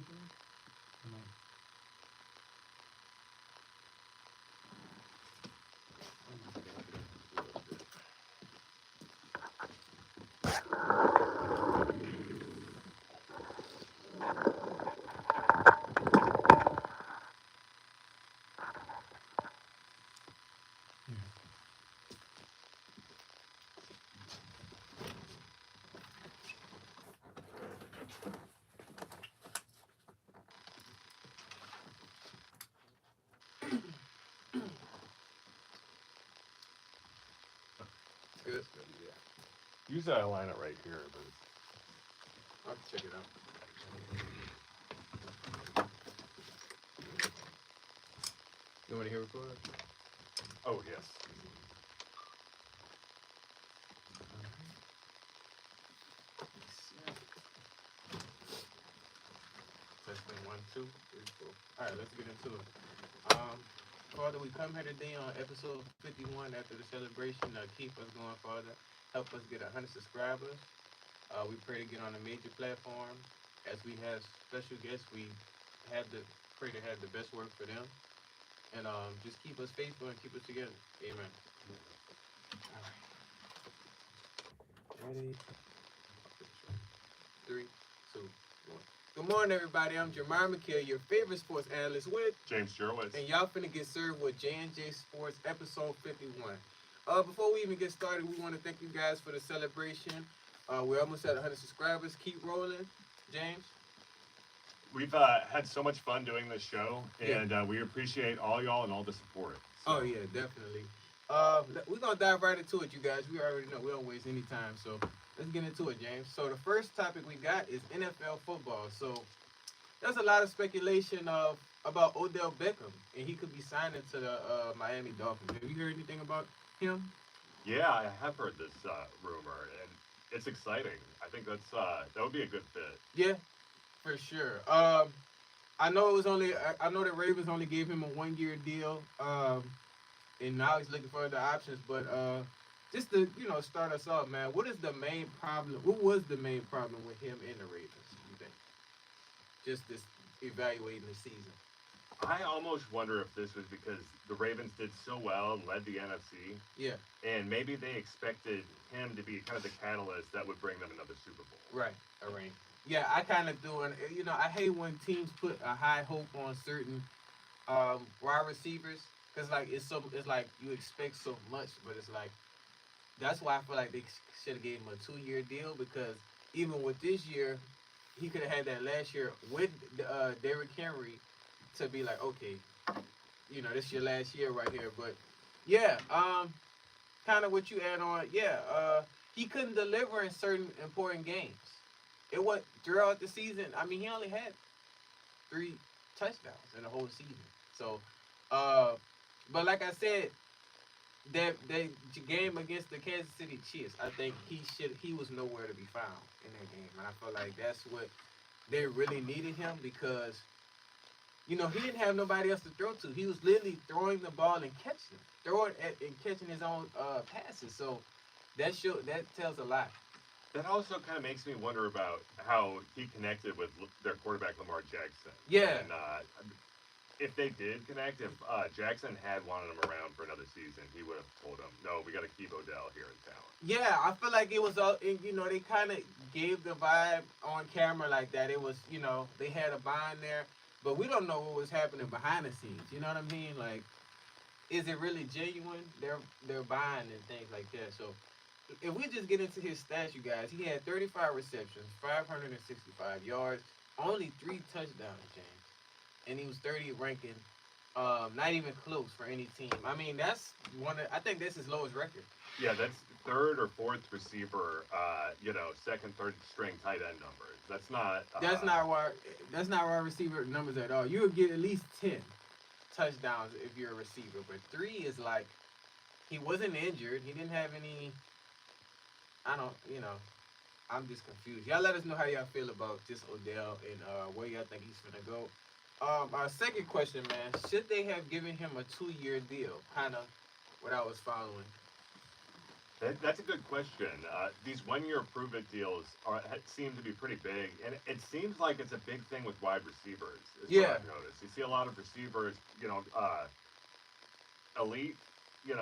Good. Usually I line it right here, but I'll check it out. You want to hear record? oh yes. Testing 1, 2, 3, 4. All right, let's get into it. Father, we come here today on episode 51 after the celebration. Keep us going, Father. Help us get 100 subscribers. We pray to get on a major platform. As we have special guests, we pray to have the best work for them. And just keep us faithful and keep us together. Amen. All right. Ready? 3, 2, 1. Good morning, everybody. I'm Jamar McKill, your favorite sports analyst with James Jurowitz. and y'all finna get served with J&J Sports episode 51. Before we even get started, we want to thank you guys for the celebration. We're almost at 100 subscribers. Keep rolling, James. We've had so much fun doing this show, and we appreciate all y'all and all the support. So. Oh yeah, definitely. We're gonna dive right into it, you guys. We already know we don't waste any time, so let's get into it, James. So the first topic we got is NFL football. So there's a lot of speculation about Odell Beckham, and he could be signing to the Miami Dolphins. Have you heard anything about him? Yeah, I have heard this rumor, and it's exciting. I think that would be a good fit. Yeah, for sure. I know it was only. I know the Ravens only gave him a 1-year deal. And now he's looking for other options. But just to start us off, man, what is the main problem? What was the main problem with him and the Ravens? You think? Just this evaluating the season. I almost wonder if this was because the Ravens did so well and led the NFC. Yeah. And maybe they expected him to be kind of the catalyst that would bring them another Super Bowl. Right. All right. Yeah, I kind of do, and I hate when teams put a high hope on certain wide receivers, because like it's like you expect so much, but it's like that's why I feel like they should have gave him a 2-year deal, because even with this year, he could have had that last year with Derrick Henry to be like, okay, this is your last year right here. But yeah, kind of what you add on, yeah, he couldn't deliver in certain important games. It went throughout the season. I mean, he only had 3 touchdowns in the whole season. So, but like I said, that game against the Kansas City Chiefs, I think he was nowhere to be found in that game, and I feel like that's what they really needed him, because he didn't have nobody else to throw to. He was literally throwing the ball and catching his own passes. So that tells a lot. That also kind of makes me wonder about how he connected with their quarterback, Lamar Jackson. Yeah. And if they did connect, if Jackson had wanted him around for another season, he would have told him, no, we got to keep Odell here in town. Yeah, I feel like it was all, they kind of gave the vibe on camera like that. It was, they had a bond there, but we don't know what was happening behind the scenes. You know what I mean? Like, is it really genuine? They're buying and things like that. So if we just get into his stats, you guys, he had 35 receptions, 565 yards, only 3 touchdowns, James, and he was 30th ranking, not even close for any team. I mean, that's I think that's his lowest record. Yeah, that's 3rd or 4th receiver, second, third string tight end numbers. That's not wide receiver numbers at all. You would get at least 10 touchdowns if you're a receiver, but 3 is like, he wasn't injured. He didn't have any. I'm just confused. Y'all let us know how y'all feel about just Odell and where y'all think he's gonna go. Our second question, man, should they have given him a 2-year deal? Kind of what I was following. That's a good question. These one-year prove-it deals seem to be pretty big, and it seems like it's a big thing with wide receivers. Is what Yeah, I've noticed. You see a lot of receivers, elite,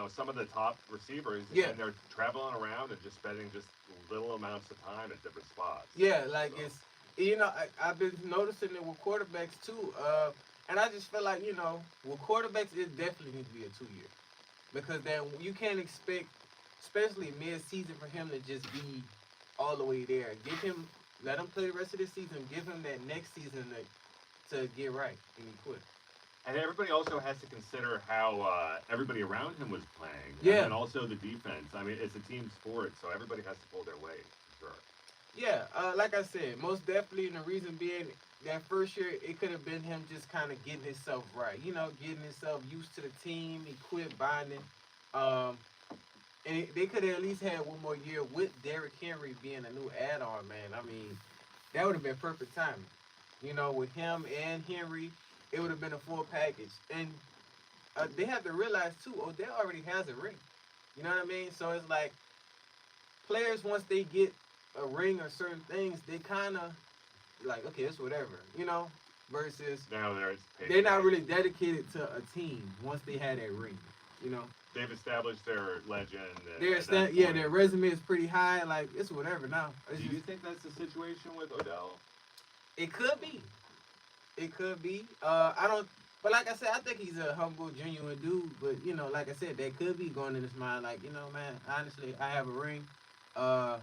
some of the top receivers, yeah, and they're traveling around and just spending just little amounts of time at different spots. yeah. Like So it's I've been noticing it with quarterbacks too. And I just feel like with quarterbacks it definitely needs to be a 2 year because then you can't expect, especially mid season, for him to just be all the way there. Give him Let him play the rest of the season. Give him that next season to get right and he quit. and everybody also has to consider how everybody around him was playing, and Yeah, then also the defense. I mean, it's a team sport, so everybody has to pull their weight. For sure. yeah. Like I said, most definitely, and the reason being that first year it could have been him just kind of getting himself right. Getting himself used to the team. He quit binding. Um, and they could have at least had one more year with Derrick Henry being a new add-on. Man, I mean, that would have been perfect timing. With him and Henry, it would have been a full package. And they have to realize too, Odell already has a ring. You know what I mean? So it's like players once they get a ring or certain things, they kind of like, okay, it's whatever. Versus Now there's they're not paycheck. really dedicated to a team once they had that ring. You know, They've established their legend, and their at that yeah, point, their resume is pretty high. Like it's whatever now. It's do just you think that's the situation with Odell? it could be. It could be. I don't. But like I said, I think he's a humble, genuine dude. But like I said, that could be going in his mind. Like man, honestly, I have a ring. Uh,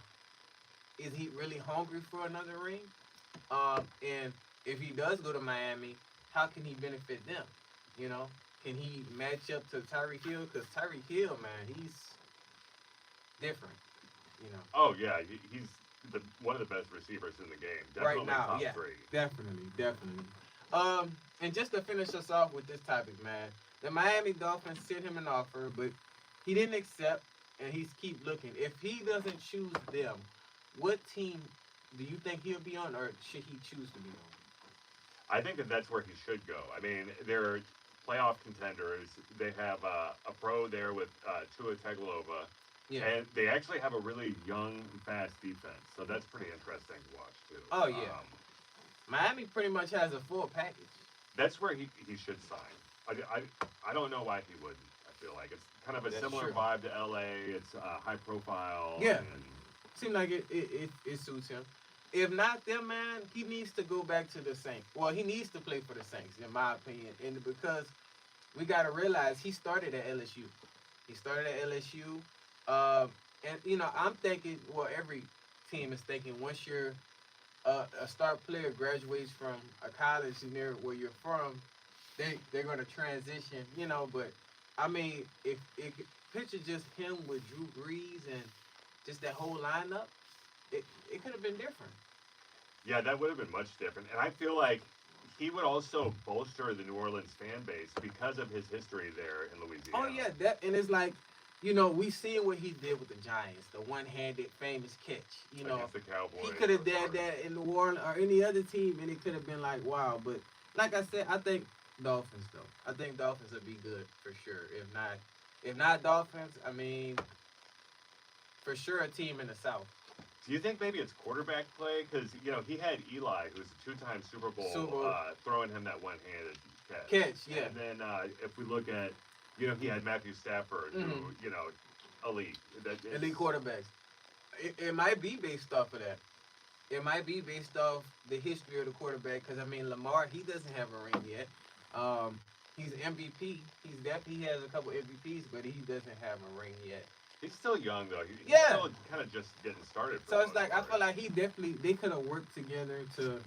is he really hungry for another ring? And if he does go to Miami, how can he benefit them? You know, can he match up to Tyreek Hill? Because Tyreek Hill, man, he's different. You know, Oh yeah, he's one of the best receivers in the game. right Definitely now, top yeah, three. definitely, definitely. And just to finish us off with this topic, man, the Miami Dolphins sent him an offer, but he didn't accept, and he's keep looking. If he doesn't choose them, what team do you think he'll be on, or should he choose to be on? I think that that's where he should go. I mean, they're playoff contenders. They have a pro there with Tua Tagovailoa, Yeah. and they actually have a really young, fast defense. So that's pretty interesting to watch too. Oh yeah. Miami pretty much has a full package. That's where he should sign. I don't know why he wouldn't. I feel like it's kind of a That's similar true. vibe to LA. It's high profile. Yeah. And Seems like it suits him. If not them, man, he needs to go back to the Saints. Well, he needs to play for the Saints, in my opinion. And because we got to realize he started at LSU. He started at LSU. And, I'm thinking, well, every team is thinking once you're a star player graduates from a college near where you're from, they're going to transition, But, I mean, if picture just him with Drew Brees and just that whole lineup, it could have been different. yeah, that would have been much different. And I feel like he would also bolster the New Orleans fan base because of his history there in Oh Louisiana yeah, that and it's like, we seen what he did with the Giants, the one-handed famous catch. against the Cowboys. He could have or done that in New Orleans or any other team, and it could have been like wow. But like I said, I think Dolphins though. I think Dolphins would be good for sure. If not Dolphins, I mean, for sure a team in the South. Do you think maybe it's quarterback play? Because he had Eli, who's a two-time Super Bowl, Super Bowl. throwing him that one-handed catch. Catch, yeah. And then if we look at, he had Matthew Stafford, who Mhm. elite. Elite quarterbacks. It might be based off of that. It might be based off the history of the quarterback. Because I mean, Lamar, he doesn't have a ring yet. He's MVP. He has a couple MVPs, but he doesn't have a ring yet. He's still young though. He's Yeah. still kind of just getting started. For So the it's most like I part. feel like they could have worked together to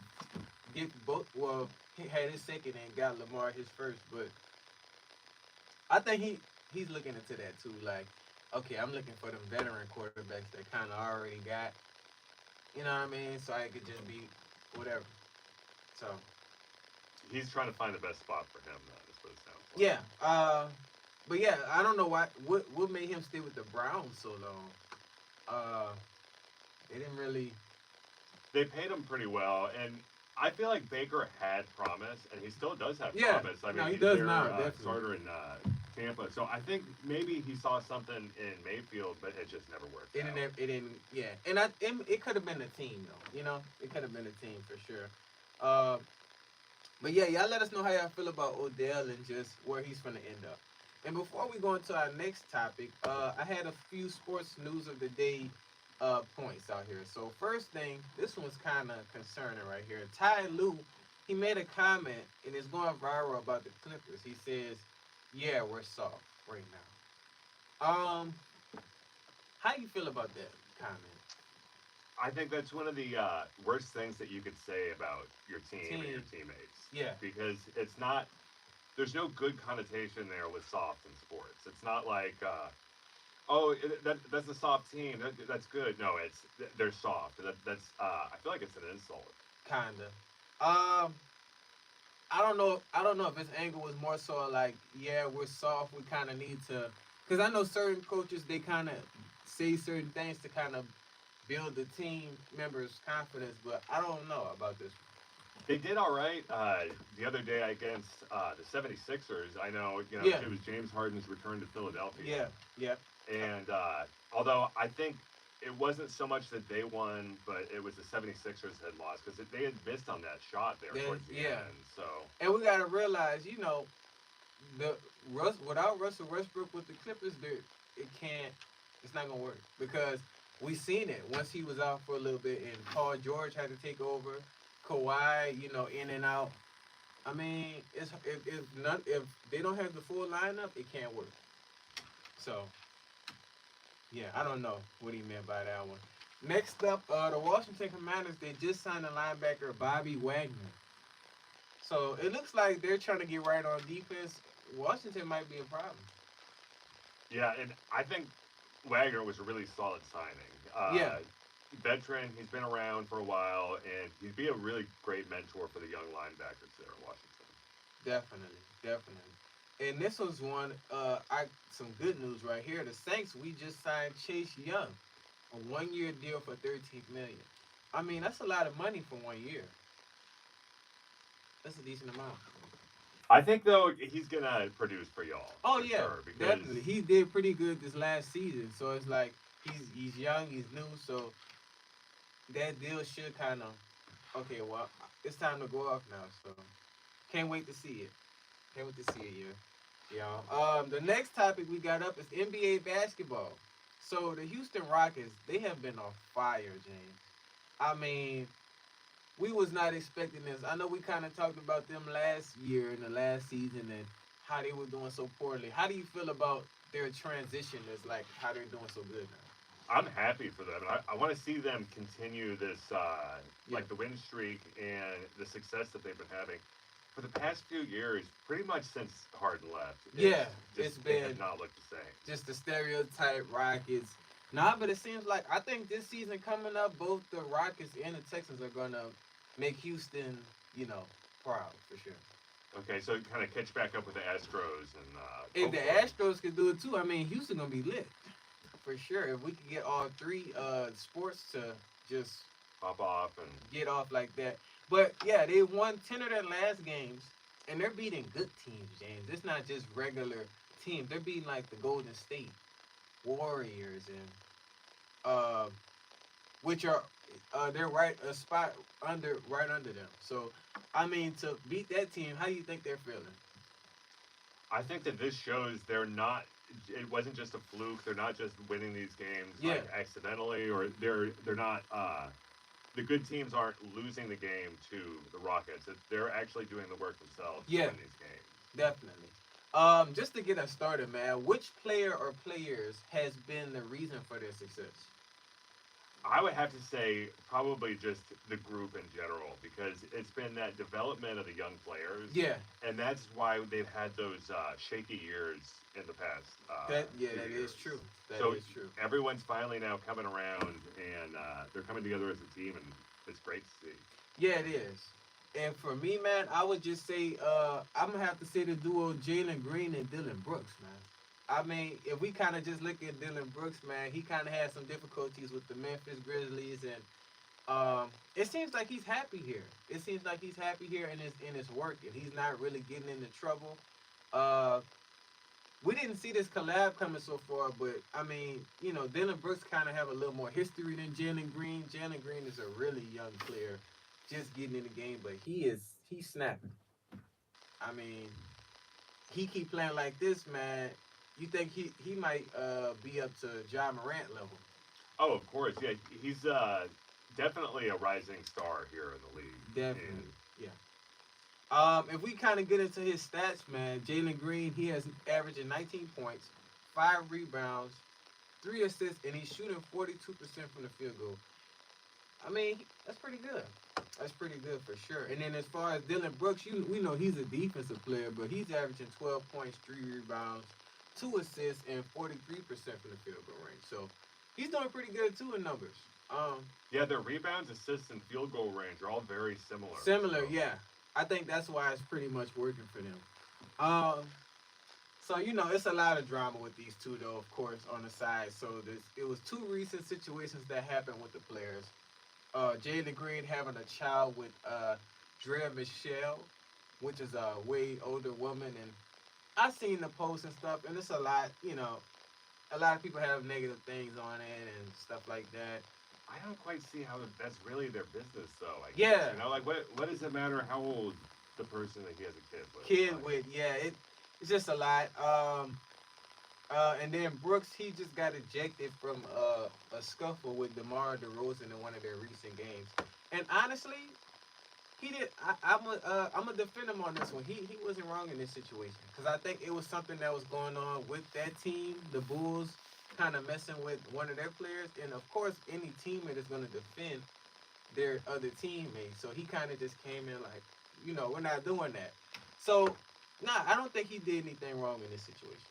get both. Well, he had his second and got Lamar his first, but I think he's looking into that too. Like, okay, I'm looking for them veteran quarterbacks that kind of already got. You know what I mean? So I could just be whatever. So He's trying to find the best spot for him. That's what it sounds like. yeah. But yeah, I don't know why. What made him stay with the Browns so long? They didn't really. They paid him pretty well, and I feel like Baker had promise, and he still does have Yeah. promise. I mean, No, he he's does their now, definitely. starter in Tampa. So I think maybe he saw something in Mayfield, but it just never worked out. It didn't, yeah. And it could have been a team though. It could have been a team for sure. Uh, but yeah, y'all let us know how y'all feel about Odell and just where he's gonna end up. And before we go into our next topic, I had a few sports news of the day points out here. So first thing, this one's kind of concerning right here. Ty Lue, he made a comment and it's going viral about the Clippers. He says, "Yeah, we're soft right now." How you feel about that comment? I think that's one of the worst things that you could say about your team and your Team, teammates yeah, because it's not. There's no good connotation there with soft in sports. It's not like, oh, that's a soft team. That's good. No, they're soft. That's I feel like it's an insult. kinda. Um, I don't know. I don't know if his angle was more so like, yeah, we're soft. We kind of need to, because I know certain coaches they kind of say certain things to kind of build the team members' confidence, but I don't know about this. They did all right the other day against the 76ers. I know, Yeah, it was James Harden's return to Philadelphia. yeah, yeah, And although I think it wasn't so much that they won, but it was the 76ers had lost because they had missed on that shot there then, towards the yeah. end. So, And we gotta realize, the without Russell Westbrook with the Clippers, it can't. It's not gonna work because we seen it once he was out for a little bit, and Paul George had to take over. Kawhi, in and out. I mean, if they don't have the full lineup, it can't work. So yeah, I don't know what he meant by that one. Next up, the Washington Commanders, they just signed a linebacker, Bobby Wagner. So it looks like they're trying to get right on defense. Washington might be a problem. yeah, and I think Wagner was a really solid signing. Yeah, Veteran, he's been around for a while, and he'd be a really great mentor for the young linebackers there in Washington. definitely, definitely. And this was one, I some good news right here. The Saints, we just signed Chase Young, a 1 year deal for 13 million. I mean, that's a lot of money for 1 year. That's a decent amount. I think though he's gonna produce for y'all Oh for yeah, sure because definitely. He did pretty good this last season. So it's like he's young, he's new, so that deal should kind of okay. Well, it's time to go off now. So can't wait to see it. Can't wait to see it, yeah. The next topic we got up is NBA basketball. So the Houston Rockets, they have been on fire, James. I mean, we was not expecting this. I know we kind of talked about them last year in the last season and how they were doing so poorly. How do you feel about their transition? As like how they're doing so good now? I'm happy for them. I want to see them continue this, Yeah, like the win streak and the success that they've been having for the past few years. Pretty much since Harden left, yeah. It's they been have not looked the same. just the stereotype Rockets. Nah, but it seems like I think this season coming up, both the Rockets and the Texans are gonna make Houston, proud for sure. Okay, so kind of catch back up with the Astros and If the hopefully, Astros can do it too, I mean Houston gonna be lit for sure. If we could get all three sports to just pop off and get off like that. But yeah, they won 10 of their last games, and they're beating good teams, James. It's not just regular teams. They're beating like the Golden State Warriors and uh, which are they're right a spot right under them. So I mean, to beat that team, how do you think they're feeling? I think that this shows they're not. It wasn't just a fluke. They're not just winning these games Yeah, like accidentally, or they're not. The good teams aren't losing the game to the Rockets. They're actually doing the work themselves to yeah, win these games. definitely. Just to get us started, man, which player or players has been the reason for their success? I would have to say probably just the group in general because it's been that development of the young players, Yeah, and that's why they've had those shaky years in the past few that is years. true. That So is true. everyone's finally now coming around, and they're coming together as a team, and it's great to see. Yeah, it is. And for me, man, I would just say I'm gonna have to say the duo Jalen Green and Dylan Brooks, man. I mean, if we kind of just look at Dylan Brooks, man, he kind of had some difficulties with the Memphis Grizzlies, and it seems like he's happy here. It seems like he's happy here in his work, and he's not really getting into trouble. Uh, we didn't see this collab coming so far, but I mean, Dylan Brooks kind of have a little more history than Jalen Green. Jalen Green is a really young player, just getting in the game, but he's snapping. I mean, he keep playing like this, man. You think he might be up to Ja Morant level? Oh, of course, yeah. He's definitely a rising star here in the league. And Definitely, yeah. If we kind of get into his stats, man, Jalen Green, he has averaging 19 points, 5 rebounds, 3 assists, and he's shooting 42% from the field goal. I mean, that's pretty good. That's pretty good for sure. And then as far as Dylan Brooks, we know he's a defensive player, but he's averaging 12 points, 3 rebounds, 2 assists, and 43% from the field goal range. So he's doing pretty good too in numbers. Um, yeah, their rebounds, assists, and field goal range are all very similar. Similar, So yeah. I think that's why it's pretty much working for them. Um, so it's a lot of drama with these two, though. Of course, on the side. So it was two recent situations that happened with the players. Jalen Green having a child with Drea Michelle, which is a way older woman, and I seen the posts and stuff, and it's a lot. A lot of people have negative things on it and stuff like that. I don't quite see how that's really their business, though. I guess. Yeah, Like what does it matter how old the person that he has a kid with? kid Like, with yeah, it's just a lot. And then Brooks, he just got ejected from a scuffle with DeMar DeRozan in one of their recent games. And honestly, he did. I'm gonna defend him on this one. He wasn't wrong in this situation because I think it was something that was going on with that team, the Bulls, kind of messing with one of their players. And of course, any teammate is gonna defend their other teammates. So he kind of just came in like, we're not doing that. So, nah, I don't think he did anything wrong in this situation.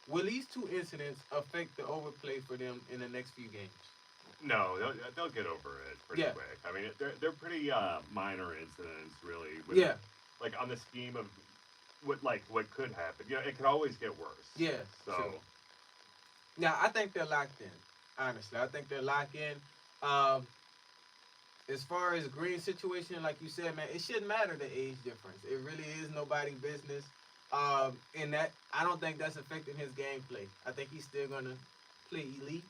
Will these two incidents affect the overplay for them in the next few games? no, they'll get over it pretty Yeah, quick. I mean, they're pretty minor incidents, really. With yeah, like on the scheme of what could happen. It could always get worse. yeah, So sure. Now, I think they're locked in. Honestly, I think they're locked in. Um, as far as Green situation, like you said, man, it shouldn't matter the age difference. It really is nobody business. And that I don't think that's affecting his gameplay. I think he's still gonna play elite.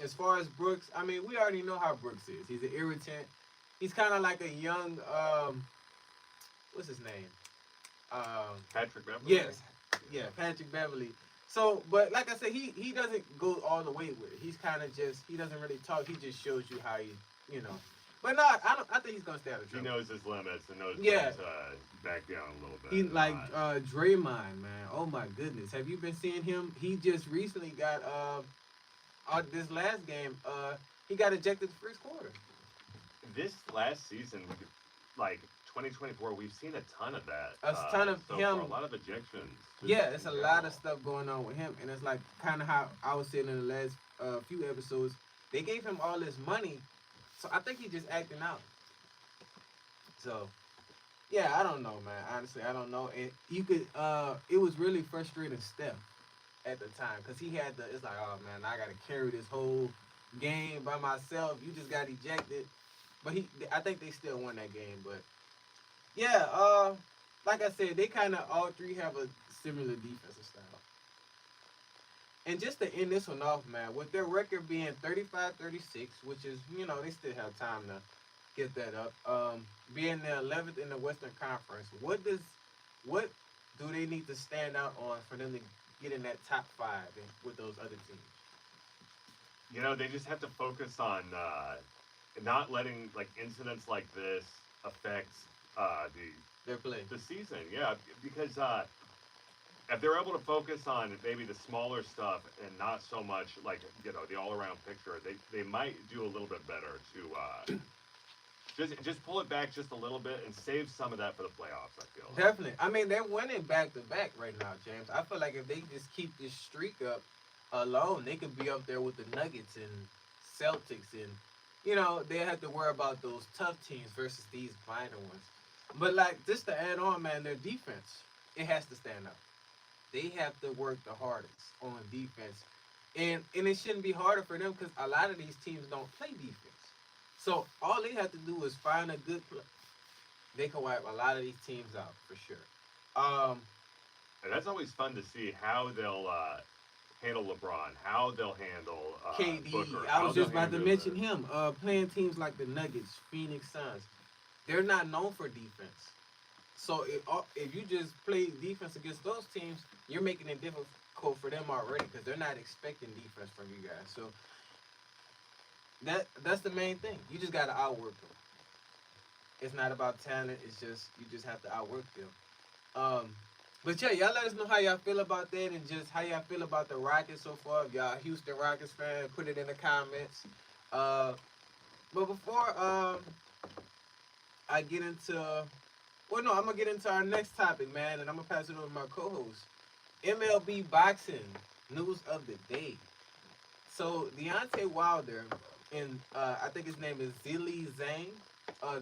As far as Brooks, I mean, we already know how Brooks is. He's an irritant. He's kind of like a young, what's his name? Patrick Beverly. Yes, yeah, Patrick Beverly. So, but like I said, he doesn't go all the way with it. He's kind of just he doesn't really talk. He just shows you how you know. But no, I don't. I think he's gonna stay out of He trouble. knows his limits and knows Yeah, when to back down a little bit. he and like not. Draymond, man. Oh my goodness, have you been seeing him? He just recently got this last game he got ejected the first quarter. This last season, like 2024, we've seen a ton of that. A ton of so him. far, a lot of ejections. Yeah, in it's a lot general. of stuff going on with him, and it's like kind of how I was saying in the last few episodes. They gave him all this money, so I think he's just acting out. So yeah, I don't know, man. Honestly, I don't know. And you could, it was really frustrating Steph at the time because he had the. It's like, oh man, I got to carry this whole game by myself. You just got ejected, but I think they still won that game. But yeah, like I said, they kind of all three have a similar defensive style. And just to end this one off, man, with their record being 35-36, which is, they still have time to get that up. Being the 11th in the Western Conference, what do they need to stand out on for them to get in that top five with those other teams? They just have to focus on not letting like incidents like this affect Their play. the season. Yeah, because if they're able to focus on maybe the smaller stuff and not so much like the all around picture, they might do a little bit better to just pull it back just a little bit and save some of that for the playoffs. I feel like. Definitely. I mean, they're winning back to back right now, James. I feel like if they just keep this streak up alone, they could be up there with the Nuggets and Celtics, and they have to worry about those tough teams versus these minor ones. But like just to add on, man, their defense it has to stand up. They have to work the hardest on defense, and it shouldn't be harder for them because a lot of these teams don't play defense. So all they have to do is find a good play. They can wipe a lot of these teams out for sure. Um, And that's always fun to see how they'll handle LeBron, how they'll handle KD, Booker, I how was they'll just about to handle mention him. Playing teams like the Nuggets, Phoenix Suns, they're not known for defense. So if you just play defense against those teams, you're making it difficult for them already because they're not expecting defense from you guys. So that's the main thing. You just got to outwork them. It's not about talent. It's just you just have to outwork them. Um, but yeah, y'all let us know how y'all feel about that and just how y'all feel about the Rockets so far. If y'all a Houston Rockets fan, put it in the comments. Uh, but before I get into, well, no, I'm gonna get into our next topic, man, and I'm gonna pass it over to my co-host. MLB boxing news of the day. So Deontay Wilder and I think his name is Zili Zhang.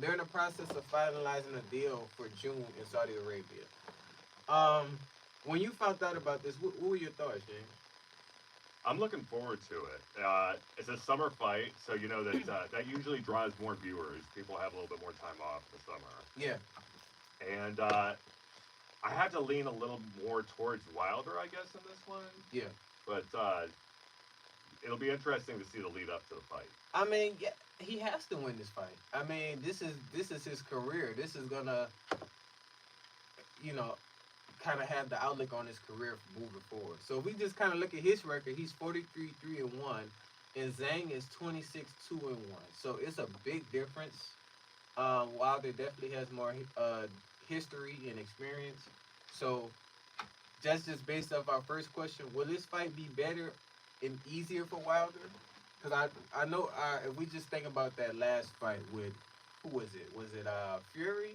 They're in the process of finalizing a deal for June in Saudi Arabia. Um, when you found out about this, what were your thoughts, James? I'm looking forward to it. It's a summer fight, so you know that that usually draws more viewers. People have a little bit more time off in the summer, Yeah, and I have to lean a little more towards Wilder, I guess, in this one. yeah. But it'll be interesting to see the lead up to the fight. I mean, yeah, he has to win this fight. I mean, this is his career. This is gonna, you know, kind of have the outlook on his career moving forward. So if we just kind of look at his record, he's 43 3-1, and Zhang is 26 2-1. So it's a big difference. Wilder definitely has more history and experience. So that's just based off our first question. Will this fight be better and easier for Wilder? Because I know if we just think about that last fight with who was it? Was it Fury?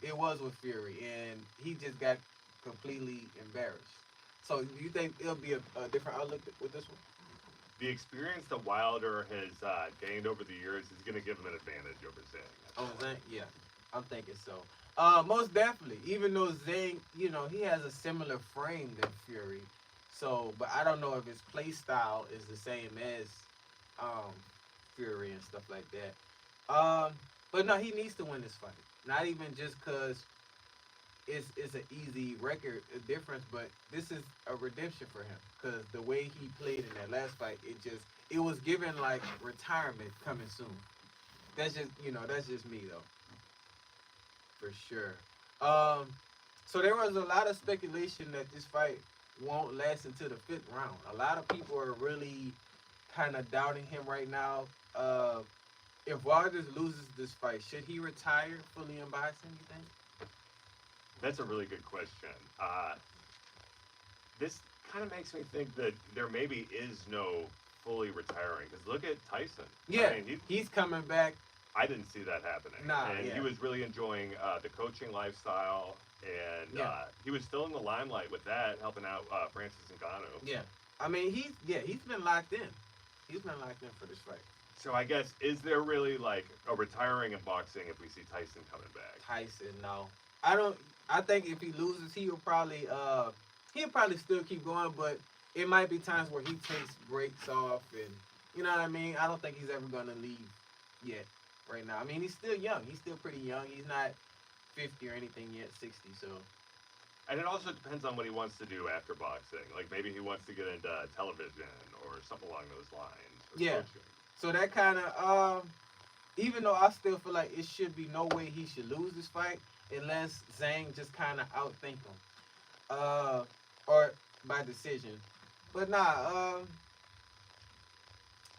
It was with Fury, and he just got completely embarrassed. So do you think it'll be a different outlook with this one? The experience that Wilder has gained over the years is going to give him an advantage over Zhang. Oh, Zhang, yeah, I'm thinking so. Most definitely. Even though Zhang, he has a similar frame than Fury, so but I don't know if his play style is the same as um, Fury and stuff like that. But no, he needs to win this fight. Not even just because it's an easy record difference, but this is a redemption for him because the way he played in that last fight, it was given like retirement coming soon. That's just me though, for sure. Um, so there was a lot of speculation that this fight won't last until the fifth round. A lot of people are really kind of doubting him right now. If Wilder loses this fight, should he retire fully in boxing? You think? That's a really good question. This kind of makes me think that there maybe is no fully retiring. Because look at Tyson. Yeah, I mean, he's coming back. I didn't see that happening. Nah, and yeah. he was really enjoying the coaching lifestyle, and Yeah. he was still in the limelight with that, helping out Francis Ngannou. Yeah, I mean he's been locked in. He's been locked in for this fight. So I guess, is there really like a retiring in boxing if we see Tyson coming back? Tyson, no, I don't. I think if he loses, he'll probably still keep going, but it might be times where he takes breaks off, and you know what I mean. I don't think he's ever gonna leave yet. Right now, I mean he's still young. He's still pretty young. He's not 50 or anything yet. 60. So And it also depends on what he wants to do after boxing. Like maybe he wants to get into television or something along those lines. Or Yeah. coaching. So that kind of, even though I still feel like it should be no way he should lose this fight unless Zhang just kind of outthink him, or by decision. But nah,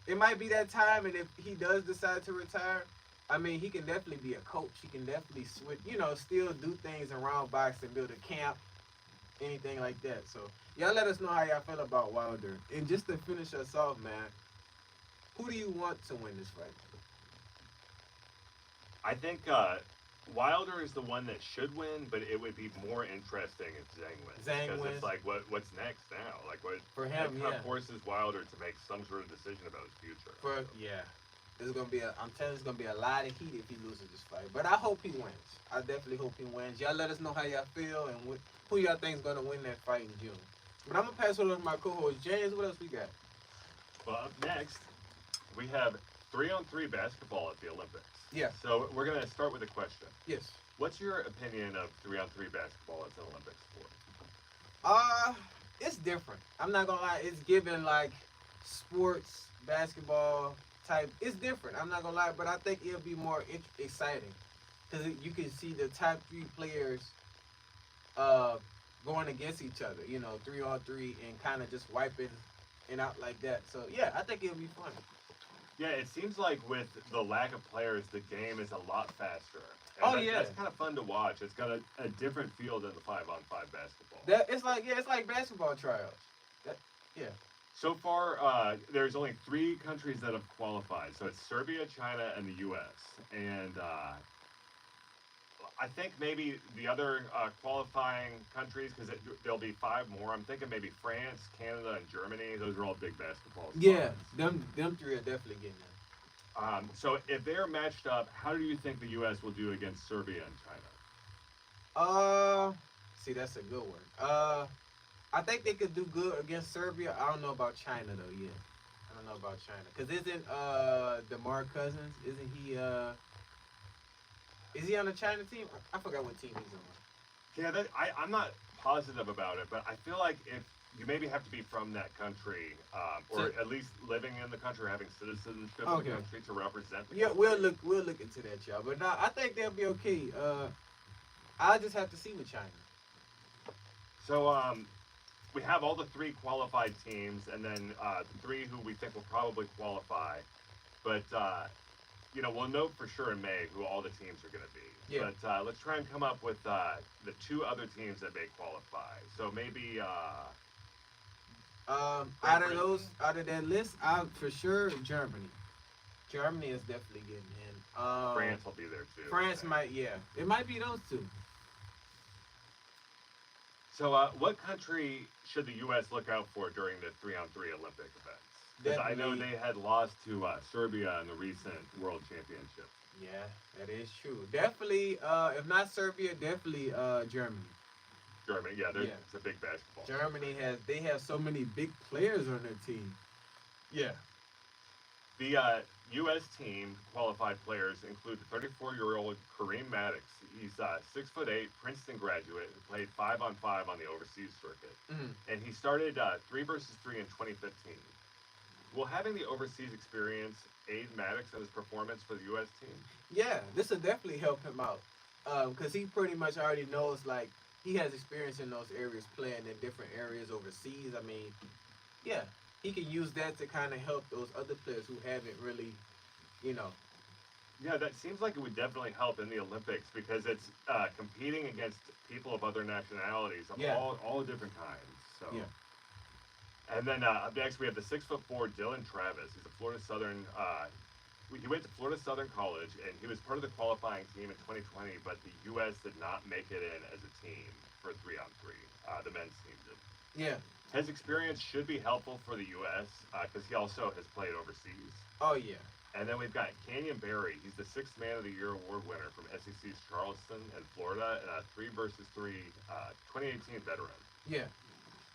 it might be that time, and if he does decide to retire, I mean, he can definitely be a coach. He can definitely switch, still do things around boxing, build a camp, anything like that. So y'all let us know how y'all feel about Wilder. And just to finish us off, man, who do you want to win this fight? I think Wilder is the one that should win, but it would be more interesting if Zhang wins. Zhang because wins. it's like, what's next now? Like what For him, that kind yeah. of forces Wilder to make some sort of decision about his future. Yeah. I'm telling you, it's gonna be a lot of heat if he loses this fight. But I hope he wins. I definitely hope he wins. Y'all let us know how y'all feel and who y'all think is gonna win that fight in June. But I'm gonna pass it over to my co-host James. What else we got? Well, up next, we have 3-on-3 basketball at the Olympics. Yeah. So we're gonna start with a question. Yes. What's your opinion of 3-on-3 basketball as an Olympic sport? Uh, it's different. I'm not gonna lie. It's given like sports, basketball type. It's different. I'm not gonna lie, but I think it'll be more exciting because you can see the top three players uh going against each other. You know, 3-on-3 and kind of just wiping and out like that. So yeah, I think it'll be fun. Yeah, it seems like with the lack of players, the game is a lot faster, and Oh yeah, that's kind of fun to watch. It's got a different feel than the 5-on-5 basketball. that it's like it's like basketball tryouts. That, yeah. So far, there's only three countries that have qualified. So it's Serbia, China, and the U.S. And I think maybe the other qualifying countries, because there'll be five more. I'm thinking maybe France, Canada, and Germany. Those are all big basketball Yeah, spots. them three are definitely getting in. So if they're matched up, how do you think the U.S. will do against Serbia and China? See, that's a good one. I think they could do good against Serbia. I don't know about China though. Yeah, I don't know about China because isn't Demar Cousins? Isn't he? Is he on the China team? I forgot what team he's on. Yeah, I'm not positive about it, but I feel like if you maybe have to be from that country, or So, at least living in the country, having citizenship in okay. the country to represent the Yeah, country. we'll look into that, y'all. But nah, I think they'll be okay. I just have to see with China. So we have all the three qualified teams, and then the three who we think will probably qualify. But we'll know for sure in May who all the teams are going to be. Yeah. But let's try and come up with the two other teams that may qualify. So maybe Great Britain. Out of that list, I for sure Germany. Germany is definitely getting in. France will be there too. France Okay. might, yeah, it might be those two. So, what country should the U.S. look out for during the 3-on-3 Olympic events? Because I know Definitely, they had lost to Serbia in the recent World Championship. yeah, that is true. Definitely, if not Serbia, definitely Germany. Germany, yeah, Yeah, it's a big basketball Germany country. have so many big players on their team. Yeah. The U.S. team qualified players include the 34-year-old Kareem Maddox. He's 6'8", Princeton graduate who played 5-on-5 on the overseas circuit, Mm. and he started 3 versus 3 in 2015. Will having the overseas experience aid Maddox in his performance for the U.S. team? Yeah, this will definitely help him out. Because he pretty much already knows, like, he has experience in those areas, playing in different areas overseas. I mean, yeah, he can use that to kind of help those other players who haven't really, you know, Yeah, that seems like it would definitely help in the Olympics because it's competing against people of other nationalities of yeah, all different kinds. So, yeah. and then up next we have the 6'4" Dylan Travis. He's a Florida Southern. He went to Florida Southern College and he was part of the qualifying team in 2020, but the U.S. did not make it in as a team for 3-on-3. The men's team did. Yeah. His experience should be helpful for the U.S. Because he also has played overseas. Oh, yeah. And then we've got Canyon Barry. He's the Sixth Man of the Year award winner from SEC's Charleston and Florida, and a 3 versus 3 2018 veteran. Yeah.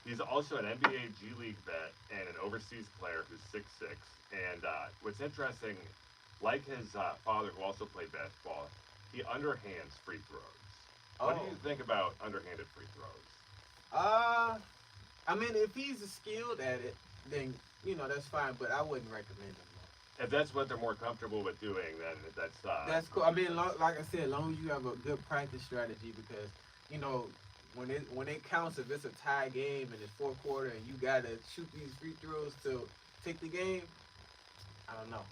He's also an NBA G League vet and an overseas player who's 6'6". And what's interesting, like his father, who also played basketball, he underhands free throws. What do Oh. you think about underhanded free throws? Uh, I mean, if he's skilled at it, then, that's fine, but I wouldn't recommend him. If that's what they're more comfortable with doing, then that's That's cool. I mean, like I said, as long as you have a good practice strategy, because you know when it counts, if it's a tie game and it's fourth quarter and you gotta shoot these free throws to take the game, I don't know.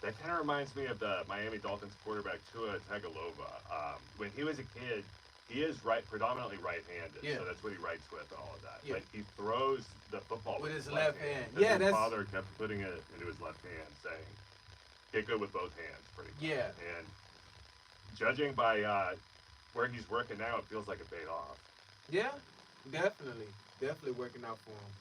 that kind of reminds me of the Miami Dolphins quarterback Tua Tagovailoa. When he was a kid, he is predominantly right-handed, Yeah. so that's what he writes with and all of that. Yeah. But he throws the football With his left left hand. 'cause Yeah, his that's father kept putting it into his left hand, saying, "Get good with both hands," pretty much. yeah, And judging by where he's working now, it feels like it paid off. yeah, definitely working out for him.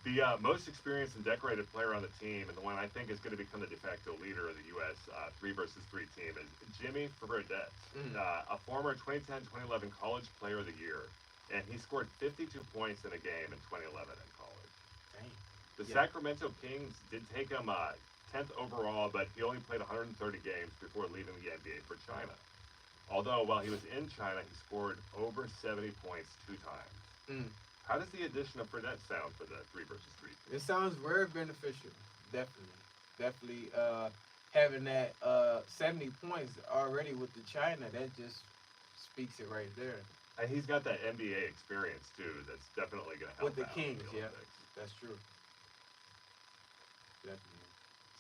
The most experienced and decorated player on the team, and the one I think is going to become the de facto leader of the U.S. 3 versus 3 team, is Jimmy Fredette, Mm. a former 2010-2011 College Player of the Year, and he scored 52 points in a game in 2011 in college. Dang. The Yeah. Sacramento Kings did take him 10th overall, but he only played 130 games before leaving the NBA for China. Although while he was in China, he scored over 70 points 2 times. Mm. How does the addition of Fournette sound for the 3 versus 3 It team? sounds very beneficial. Definitely, definitely. Having that 70 points already with the China, that just speaks it right there. And he's got that NBA experience too. That's definitely going to With help the out in Kings, the yeah, Olympics. that's true. Definitely.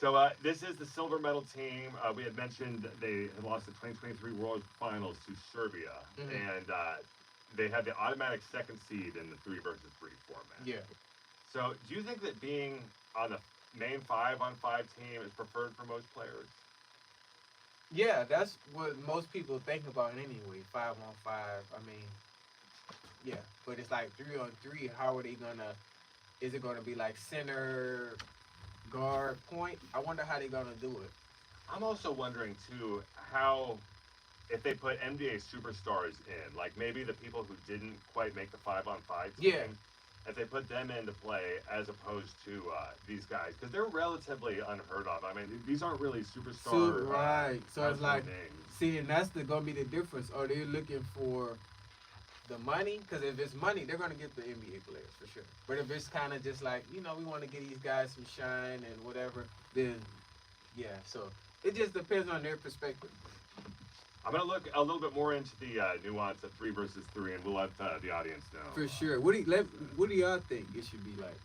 So this is the silver medal team. We had mentioned they had lost the 2023 World Finals to Serbia, Hmm. and they had the automatic second seed in the 3 versus 3 format. Yeah. So do you think that being on the main 5-on-5 team is preferred for most players? Yeah, that's what most people think about anyway. 5 on 5. I mean, yeah, but it's like 3 on 3. How are they gonna? Is it gonna be like center, guard, point? I wonder how they gonna do it. I'm also wondering too how if they put NBA superstars in, like maybe the people who didn't quite make the 5-on-5 Yeah. team, if they put them into play as opposed to these guys, because they're relatively unheard of. I mean, these aren't really So superstar right. So it's household like, names. see, and that's gonna be the difference. Are they looking for the money? Because if it's money, they're gonna get the NBA players for sure. But if it's kind of just like, we want to get these guys some shine and whatever, then yeah. So it just depends on their perspective. I'm gonna look a little bit more into the nuance of 3 versus 3, and we'll let the audience know. For sure. What do y'all think it should be like?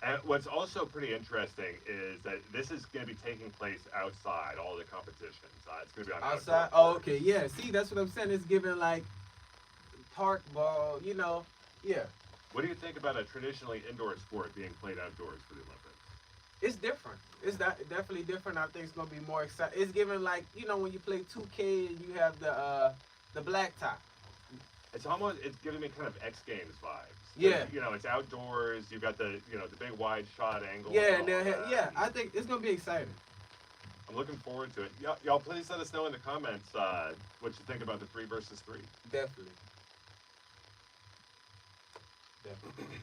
And what's also pretty interesting is that this is going to be taking place outside all the competitions. It's going to be on outdoor Outside? Oh, courts. okay. Yeah. See, that's what I'm saying. It's giving like park ball. Yeah. What do you think about a traditionally indoor sport being played outdoors for the Olympics? It's different. It's definitely different. I think it's gonna be more exciting. It's giving like when you play 2K and you have the black top. It's giving me kind of X Games vibes. Yeah. It's outdoors. You've got the big wide shot angles. Yeah, And and all that. yeah. I think it's gonna be exciting. I'm looking forward to it. Y'all, please let us know in the comments what you think about the 3 versus 3. Definitely. Definitely.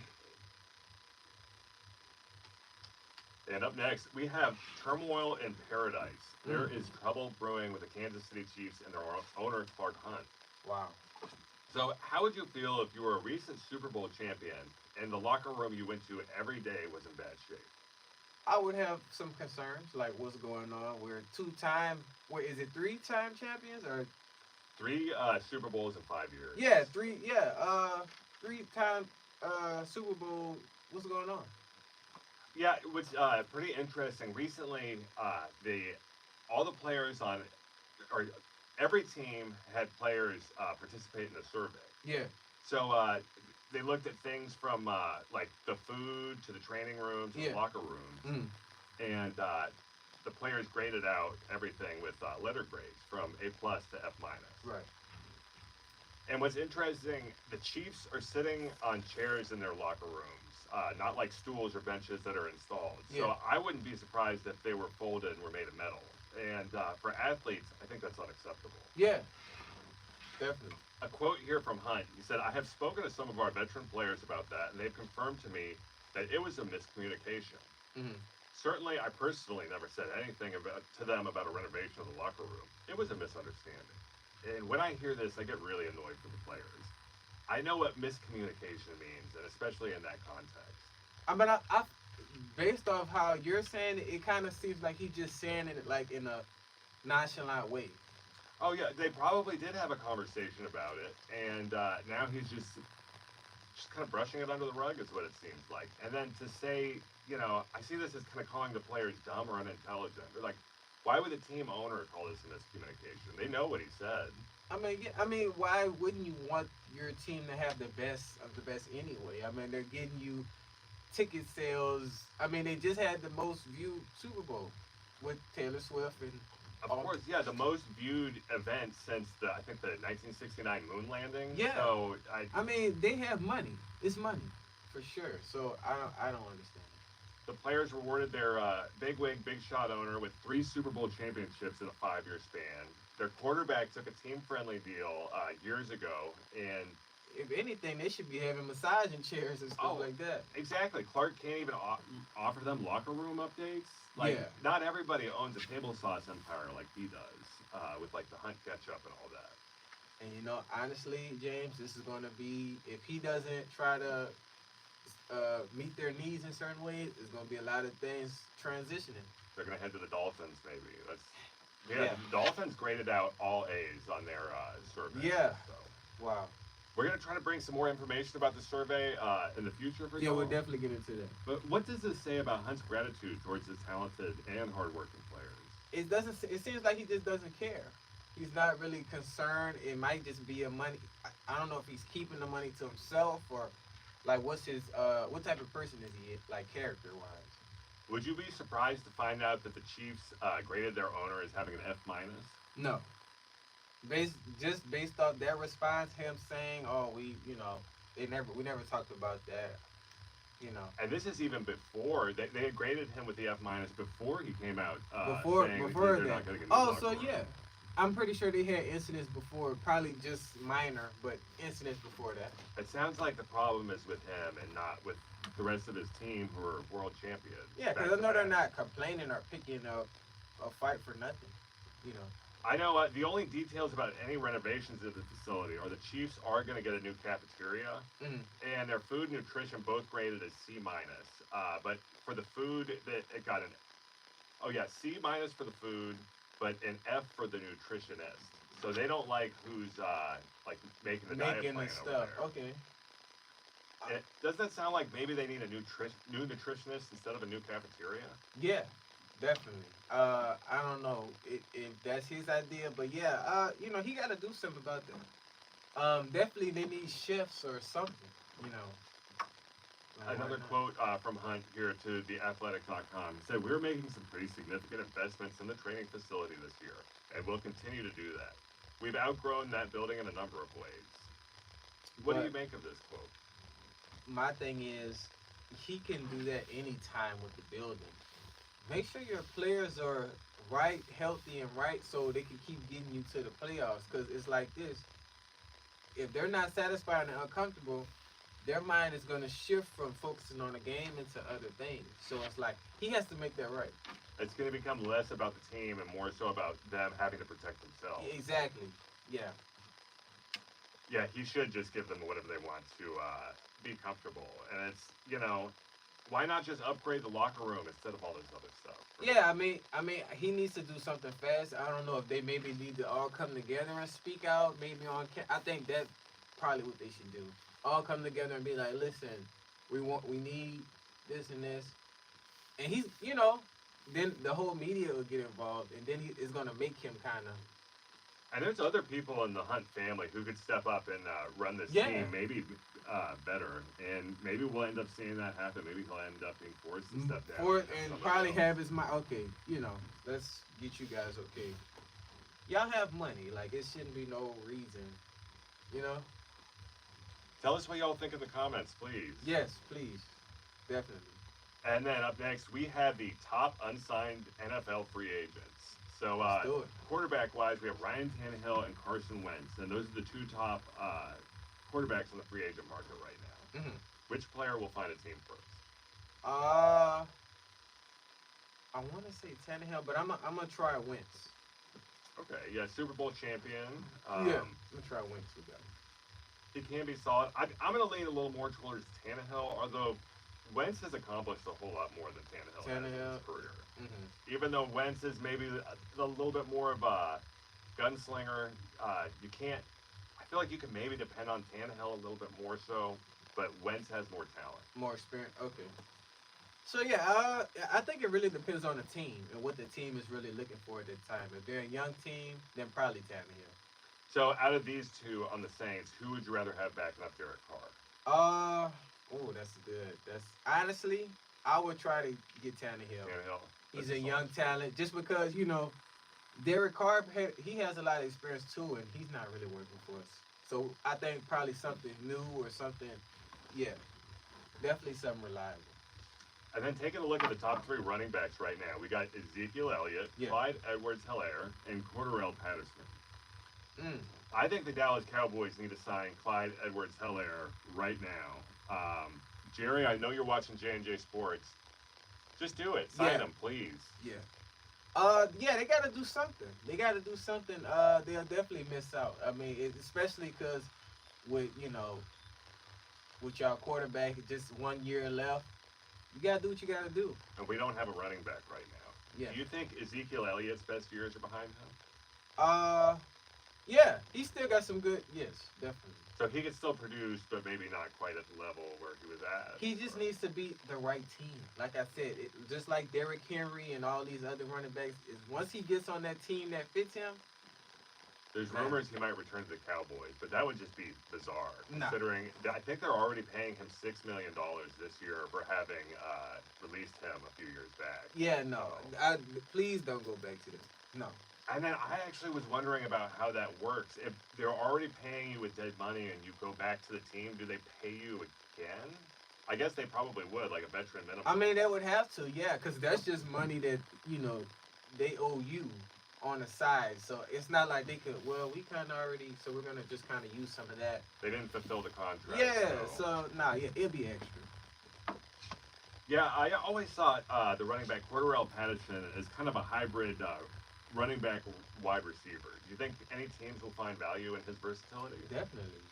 And up next, we have turmoil in paradise. There Mm. is trouble brewing with the Kansas City Chiefs and their owner, Clark Hunt. Wow. So, how would you feel if you were a recent Super Bowl champion and the locker room you went to every day was in bad shape? I would have some concerns like what's going on. We're 2 time. What is it? 3 time champions or 3 Super Bowls in 5 years. yeah, three. Yeah, 3 time Super Bowl. What's going on? Yeah, it was pretty interesting. Recently, the all the players on, or every team had players participate in a survey. Yeah. So they looked at things from like the food to the training rooms to Yeah. the locker rooms, Mm. and the players graded out everything with letter grades from A+ to F-. Right. And what's interesting, the Chiefs are sitting on chairs in their locker rooms, not like stools or benches that are installed. So Yeah. I wouldn't be surprised if they were folded and were made of metal. And for athletes, I think that's unacceptable. Yeah. Definitely. A quote here from Hunt. He said, "I have spoken to some of our veteran players about that, and they've confirmed to me that it was a miscommunication. Hmm. Certainly, I personally never said anything to them about a renovation of the locker room. It was a misunderstanding. And when I hear this, I get really annoyed for the players. I know what miscommunication means, and especially in that context. I based off how you're saying it, it kind of seems like he's just saying it like in a nonchalant way. Oh yeah, they probably did have a conversation about it, and now he's just kind of brushing it under the rug, is what it seems like. And then to say, I see this as kind of calling the players dumb or unintelligent. They're like, why would the team owner call this a miscommunication? They know what he said. I mean, yeah, I mean, why wouldn't you want your team to have the best of the best anyway? I mean, they're getting you ticket sales. I mean, they just had the most viewed Super Bowl with Taylor Swift and Of all. course, yeah, the most viewed event since I think the 1969 moon landing. Yeah. So I mean, they have money. It's money for sure. So I don't understand. the players rewarded their bigwig, big shot owner with 3 Super Bowl championships in a 5-year span. Their quarterback took a team-friendly deal years ago, and If anything, they should be having massaging chairs and stuff Oh. like that. exactly, Clark can't even offer them locker room updates. Like, Yeah. not everybody owns a table sauce empire like he does, with like the Hunt ketchup and all that. And honestly, James, this is going to be if he doesn't try to meet their needs in certain ways, there's going to be a lot of things transitioning. They're going to head to the Dolphins, maybe. That's yeah. Yeah, The Dolphins graded out all A's on their survey. yeah. So Wow. we're going to try to bring some more information about the survey in the future for Yeah, y'all. we'll definitely get into that. But what does this say about Hunt's gratitude towards his talented and hardworking players? It doesn't. It seems like he just doesn't care. He's not really concerned. It might just be a money. I don't know if he's keeping the money to himself or like what's his what type of person is he like character wise. Would you be surprised to find out that the Chiefs graded their owner as having an F minus? No, based off their response, him saying, "Oh, we never talked about that." You know, And this is even before they had graded him with the F minus before he came out saying before they're that. not going to get. Oh, so yeah, I'm pretty sure they had incidents before, probably just minor, but incidents before that. It sounds like the problem is with him and not with the rest of his team who are world champions. Yeah, because I know they're not complaining or picking up a fight for nothing. You know. I know the only details about any renovations of the facility are the Chiefs are going to get a new cafeteria, Mm. and their food and nutrition both graded as C minus. But for the food, it got an C minus for the food, but an F for the nutritionist. So they don't like who's like making the diet Making plan the over stuff. there. Okay. Does that sound like maybe they need a new nutritionist instead of a new cafeteria? Yeah, definitely. I don't know if that's his idea, but yeah, he got to do something about that. Definitely they need shifts or something. You know. Another Why not? quote from Hunt here to theathletic.com. He said, "We're making some pretty significant investments in the training facility this year, and we'll continue to do that. We've outgrown that building in a number of ways." What do you But make of this quote? my thing is, he can do that anytime with the building. Make sure your players are right, healthy, and right, so they can keep getting you to the playoffs. Because it's like this: if they're not satisfied and uncomfortable, their mind is going to shift from focusing on the game into other things. So it's like he has to make that right. It's going to become less about the team and more so about them having to protect themselves. Exactly. Yeah. Yeah, he should just give them whatever they want to be comfortable. And it's, why not just upgrade the locker room instead of all this other stuff? Yeah, I mean, he needs to do something fast. I don't know if they maybe need to all come together and speak out. Maybe I think that's probably what they should do. All come together and be like, listen, we need this and this, and then the whole media will get involved, and then it's gonna make him kind of And there's other people in the Hunt family who could step up and run this Yeah. team maybe better. And maybe we'll end up seeing that happen. Maybe he'll end up being forced to step down. for have and somebody probably else. have his mind. Okay, let's get you guys okay. Y'all have money, like it shouldn't be no reason, you know. Tell us what y'all think in the comments, please. Yes, please, definitely. And then up next, we have the top unsigned NFL free agents. So Let's do it. quarterback-wise, we have Ryan Tannehill and Carson Wentz. And those are the two top quarterbacks on the free agent market right now. Hmm. Which player will find a team first? I want to say Tannehill, but I'm gonna try Wentz. Okay, yeah, Super Bowl champion. Yeah, I'm gonna try Wentz with that. He can be solid. I'm going to lean a little more towards Tannehill, although Wentz has accomplished a whole lot more than Tannehill has in Tannehill. his career. Hmm. Even though Wentz is maybe a little bit more of a gunslinger, you can't. I feel like you can maybe depend on Tannehill a little bit more so, but Wentz has more talent. More experience. Okay. So yeah, I think it really depends on the team and what the team is really looking for at that time. If they're a young team, then probably Tannehill. So out of these two on the Saints, who would you rather have backing up Derek Carr? That's good. That's honestly, I would try to get Tannehill. Tannehill. He's That's a solid. young talent, just because Derek Carr he has a lot of experience too, and he's not really working for us. So I think probably something new or something. Yeah, definitely something reliable. And then taking a look at the top three running backs right now, we got Ezekiel Elliott, Yeah. Clyde Edwards-Helaire, and Cordarrelle Patterson. Mm. I think the Dallas Cowboys need to sign Clyde Edwards-Helaire right now. Jerry, I know you're watching J&J Sports. Just do it. Sign Yeah. him, please. Yeah. Yeah, they got to do something. They got to do something. They'll definitely miss out. I mean, especially because with with y'all quarterback just 1 year left, you gotta do what you gotta do. And we don't have a running back right now. Yeah. Do you think Ezekiel Elliott's best years are behind him? Uh, yeah, he still got some good. Yes, definitely. So he could still produce, but maybe not quite at the level where he was at. He just needs to be the right team. Like I said, just like Derrick Henry and all these other running backs, is once he gets on that team that fits him. There's Man. rumors he might return to the Cowboys, but that would just be bizarre. Nah. Considering I think they're already paying him $6 million this year for having released him a few years back. Yeah, no. Please don't go back to this. No. And then I actually was wondering about how that works. If they're already paying you with dead money and you go back to the team, do they pay you again? I guess they probably would, like a veteran minimum. I mean, they would have to, yeah, because that's just money that they owe you on the side. So it's not like they could. Well, we kind of already, so we're gonna just kind of use some of that. They didn't fulfill the contract. Yeah. So nah, yeah, it'll be extra. Yeah, I always thought the running back Cordarrelle Patterson is kind of a hybrid running back wide receiver. Do you think any teams will find value in his versatility? Definitely,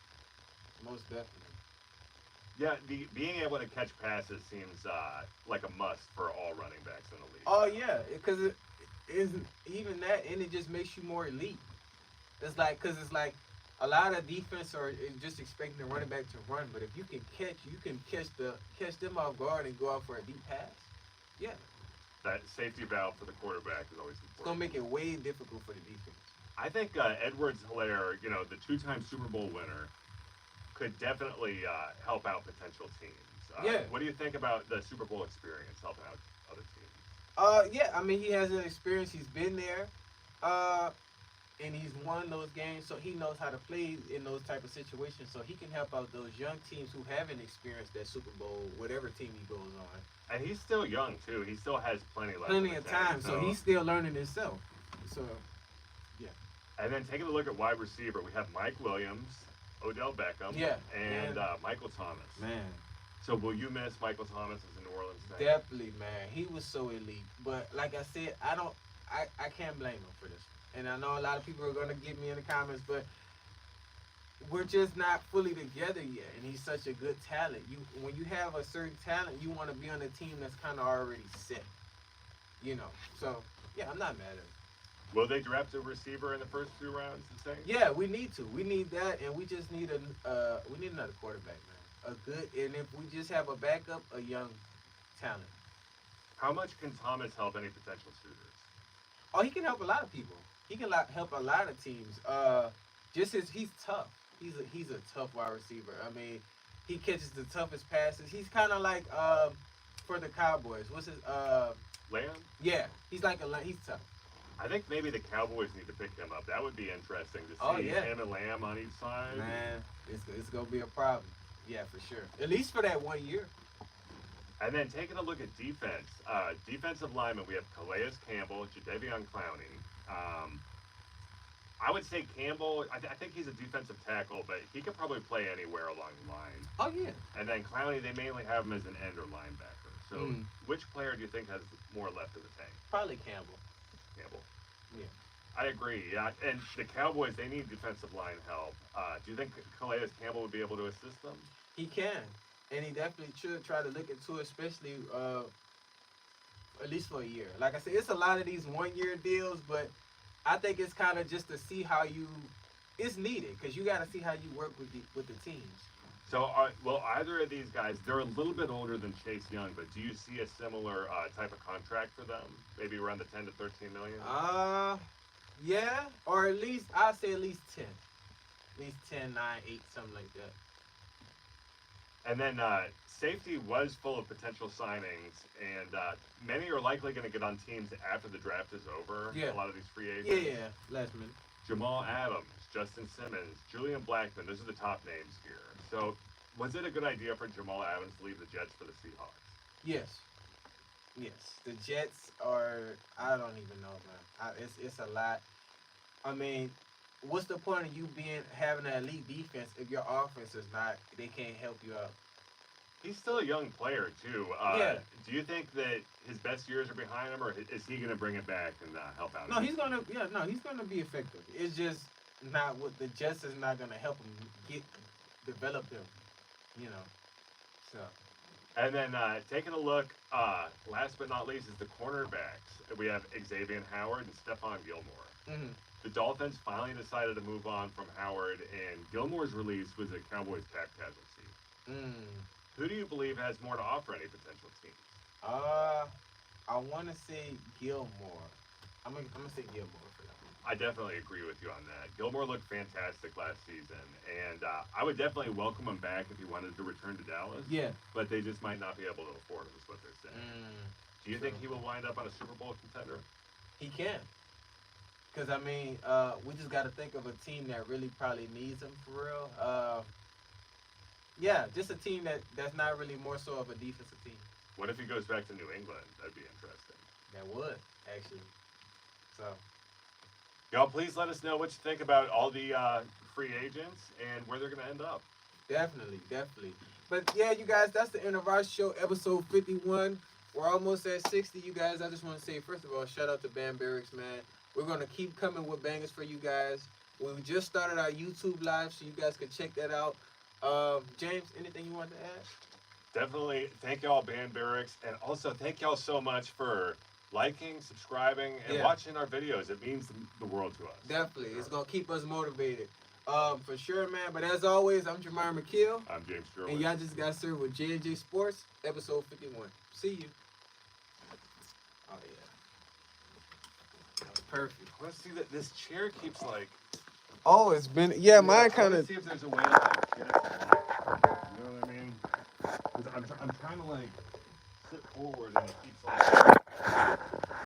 most definitely. Yeah, being able to catch passes seems like a must for all running backs in the league. Oh yeah, because it isn't even that, and it just makes you more elite. It's like because it's like a lot of defense are just expecting the running back to run, but if you can catch them off guard and go out for a deep pass. Yeah, That safety valve for the quarterback is always it's gonna important. make it way difficult for the defense. I think Edwards-Helaire, the two-time Super Bowl winner, could definitely help out potential teams. Yeah. What do you think about the Super Bowl experience helping out other teams? Yeah, I mean he has an experience. He's been there, and he's won those games, so he knows how to play in those type of situations. So he can help out those young teams who haven't experienced that Super Bowl, whatever team he goes on. And he's still young too. He still has plenty left. Plenty in the of tank, time, so he's still learning himself. So And then taking a look at wide receiver, we have Mike Williams, Odell Beckham, Yeah, and Michael Thomas. man, So will you miss Michael Thomas as a New Orleans fan? definitely, man, he was so elite. But like I said, I can't blame him for this. And I know a lot of people are gonna get me in the comments, but we're just not fully together yet. And he's such a good talent. When you have a certain talent, you want to be on a team that's kind of already set. So yeah, I'm not mad at him. Will they draft a receiver in the first 2 rounds? The Saints? Yeah, we need to. We need that, and we just need we need another quarterback, man. A good, and if we just have a backup, a young talent. How much can Thomas help any potential suitors? Oh, he can help a lot of people. He can help a lot of teams. He's tough. He's a tough wide receiver. I mean, he catches the toughest passes. He's kind of like for the Cowboys. What's his Lamb? Yeah, he's he's tough. I think maybe the Cowboys need to pick him up. That would be interesting to see Oh, yeah. him and Lamb on each side. Man, it's gonna be a problem. Yeah, for sure. At least for that 1 year. And then taking a look at defense, defensive linemen, we have Calais Campbell, Jadeveon Clowney. I would say Campbell, I think he's a defensive tackle, but he could probably play anywhere along the line. Oh yeah. And then Clowney, they mainly have him as an end or linebacker. So Mm. which player do you think has more left in the tank? Probably Campbell. Campbell. Yeah. I agree. Yeah, and the Cowboys, they need defensive line help. Do you think Calais Campbell would be able to assist them? He can, and he definitely should try to look into it, especially at least for a year. Like I said, it's a lot of these 1 year deals, but I think it's kind of just to see how it's needed because you got to see how you work with the teams. So, well, either of these guys, they're a little bit older than Chase Young, but do you see a similar type of contract for them? Maybe around the 10 to 13 million? Yeah, or at least I'd say at least 10. At least 10, 9, 8, something like that. And then safety was full of potential signings, and many are likely going to get on teams after the draft is over. Yeah. A lot of these free agents. Yeah, last minute. Jamal Adams, Justin Simmons, Julian Blackman. Those are the top names here. So, was it a good idea for Jamal Adams to leave the Jets for the Seahawks? Yes. Yes. The Jets are, I don't even know, man. It's a lot. I mean, what's the point of you having an elite defense if your offense is not, they can't help you out? He's still a young player too. Yeah. Do you think that his best years are behind him, or is he going to bring it back and help out? No, he's gonna be effective. It's just not what the Jets is not gonna help him get develop him. You know. So And then taking a look, last but not least, is the cornerbacks. We have Xavier Howard and Stephon Gilmore. mm-hmm. The Dolphins finally decided to move on from Howard, and Gilmore's release was a Cowboys cap casualty. Who do you believe has more to offer any potential teams? Uh, I want to say Gilmore. I'm gonna say Gilmore for that I definitely agree with you on that. Gilmore looked fantastic last season, and I would definitely welcome him back if he wanted to return to Dallas. Yeah. But they just might not be able to afford him, is what they're saying. Do you True. think he will wind up on a Super Bowl contender? He can. Cause I mean, we just got to think of a team that really probably needs him for real. Yeah, just a team that's not really more so of a defensive team. What if he goes back to New England? That'd be interesting. That would actually. So Y'all, please let us know what you think about all the free agents and where they're going to end up. definitely, definitely. But yeah, you guys, that's the end of our show, episode 51. We're almost at 60, you guys. I just want to say, first of all, shout out to Bam Barracks, man. We're going to keep coming with bangers for you guys. We just started our YouTube live, so you guys can check that out. James, anything you want to add? Definitely thank y'all, Band Barracks, and also thank y'all so much for liking, subscribing, and watching our videos. It means the world to us. Definitely. It's going to keep us motivated. For sure, man. But as always, I'm Jamar McKeel. I'm James Sherwood. And y'all just got served with J&J Sports, episode 51. See you. Oh, yeah. That was perfect. Let's see that this chair keeps like. Oh, it's been. Yeah, mine kind Let's of. see if there's a way to like get it. You know what I mean? 'Cause I'm trying to like sit forward and it keeps like.